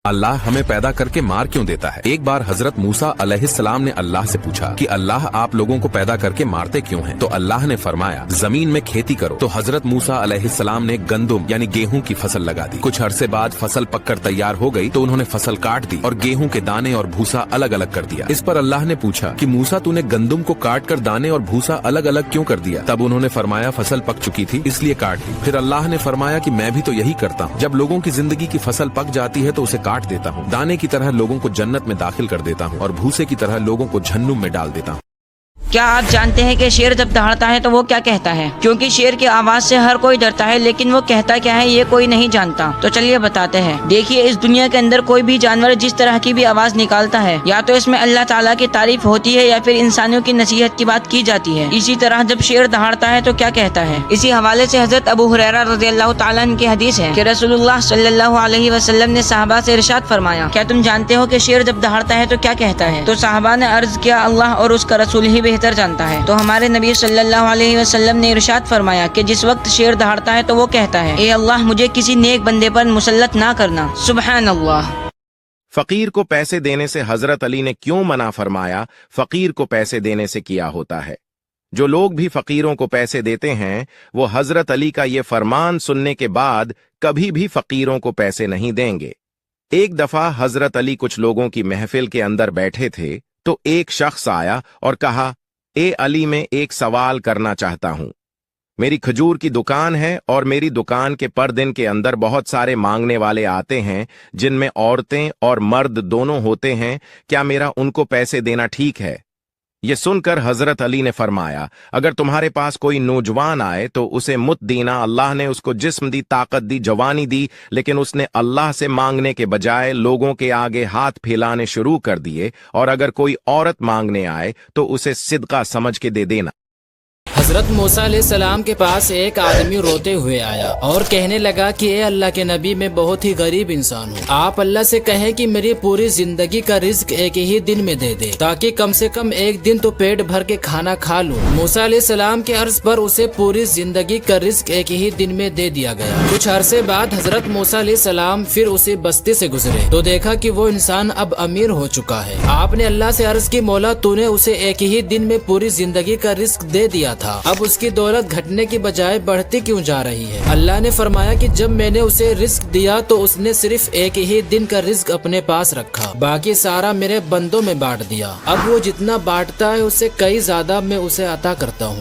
अल्लाह हमें पैदा करके मार क्यों देता है? एक बार हजरत मूसा अलैहिस्सलाम ने अल्लाह से पूछा कि अल्लाह आप लोगों को पैदा करके मारते क्यों हैं? तो अल्लाह ने फरमाया जमीन में खेती करो। तो हजरत मूसा अलैहिस्सलाम ने गंदुम यानी गेहूं की फसल लगा दी। कुछ अरसे बाद फसल पककर तैयार हो गई तो उन्होंने फसल काट दी और गेहूं के दाने और भूसा अलग अलग कर दिया। इस पर अल्लाह ने पूछा कि मूसा तूने गंदुम को काट कर दाने और भूसा अलग अलग क्यों कर दिया? तब उन्होंने फरमाया फसल पक चुकी थी इसलिए काट दी। फिर अल्लाह ने फरमाया कि मैं भी तो यही करता हूँ, जब लोगों की जिंदगी की फसल पक जाती है तो उसे काट देता हूँ, दाने की तरह लोगों को जन्नत में दाखिल कर देता हूँ और भूसे की तरह लोगों को जहन्नुम में डाल देता हूँ। क्या आप जानते हैं कि शेर जब दहाड़ता है तो वो क्या कहता है? क्योंकि शेर की आवाज से हर कोई डरता है, लेकिन वो कहता क्या है ये कोई नहीं जानता। तो चलिए बताते हैं। देखिए, इस दुनिया के अंदर कोई भी जानवर जिस तरह की भी आवाज निकालता है, या तो इसमें अल्लाह ताला की तारीफ होती है या फिर इंसानों की नसीहत की बात की जाती है। इसी तरह जब शेर दहाड़ता है तो क्या कहता है? इसी हवाले से हजरत अबू हुरैरा रज़ियल्लाहु ताला अन्हु की हदीस है कि रसूलुल्लाह सल्लल्लाहु अलैहि वसल्लम ने साहबा से इरशाद फरमाया, क्या तुम जानते हो कि शेर जब दहाड़ता है तो क्या कहता है? तो साहबा ने अर्ज किया, अल्लाह और उसका रसूल ही बेहतर जानता है। तो हमारे नबी सल्लल्लाहु अलैहि वसल्लम ने इरशाद फरमाया कि जिस वक्त शेर दहाड़ता है तो वो कहता है, ए अल्लाह मुझे किसी नेक बंदे पर मुसल्लत ना करना। सुबहान अल्लाह। फकीर को पैसे देने से हजरत अली ने क्यों मना फरमाया? फकीर को पैसे देने से किया होता है। जो लोग भी फकीरों को पैसे देते हैं वो हजरत अली का ये फरमान सुनने के बाद कभी भी फकीरों को पैसे नहीं देंगे। एक दफा हजरत अली कुछ लोगों की महफिल के अंदर बैठे थे तो एक शख्स आया और कहा, ए अली, मैं एक सवाल करना चाहता हूं। मेरी खजूर की दुकान है और मेरी दुकान के पर दिन के अंदर बहुत सारे मांगने वाले आते हैं जिनमें औरतें और मर्द दोनों होते हैं, क्या मेरा उनको पैसे देना ठीक है? ये सुनकर हजरत अली ने फरमाया, अगर तुम्हारे पास कोई नौजवान आए तो उसे मुत देना। अल्लाह ने उसको जिस्म दी, ताकत दी, जवानी दी, लेकिन उसने अल्लाह से मांगने के बजाय लोगों के आगे हाथ फैलाने शुरू कर दिए। और अगर कोई औरत मांगने आए तो उसे सिदका समझ के दे देना। हजरत मूसा अलैहिस्सलाम के पास एक आदमी रोते हुए आया और कहने लगा कि ए अल्लाह के नबी, मैं बहुत ही गरीब इंसान हूँ। आप अल्लाह से कहें कि मेरी पूरी जिंदगी का रिस्क एक ही दिन में दे दे, ताकि कम से कम एक दिन तो पेट भर के खाना खा लूँ। मूसा अलैहिस्सलाम के अर्ज पर उसे पूरी जिंदगी का रिस्क एक ही दिन में दे दिया गया। कुछ अरसे बाद हजरत मूसा अलैहिस्सलाम फिर उसी बस्ती से गुजरे तो देखा कि वो इंसान अब अमीर हो चुका है। आपने अल्लाह से अर्ज की, मौला तूने उसे एक ही दिन में पूरी जिंदगी का रिस्क दे दिया था, अब उसकी दौलत घटने की बजाय बढ़ती क्यों जा रही है? अल्लाह ने फरमाया कि जब मैंने उसे रिस्क दिया तो उसने सिर्फ एक ही दिन का रिस्क अपने पास रखा, बाकी सारा मेरे बंदों में बांट दिया। अब वो जितना बांटता है उससे कई ज्यादा मैं उसे अता करता हूँ।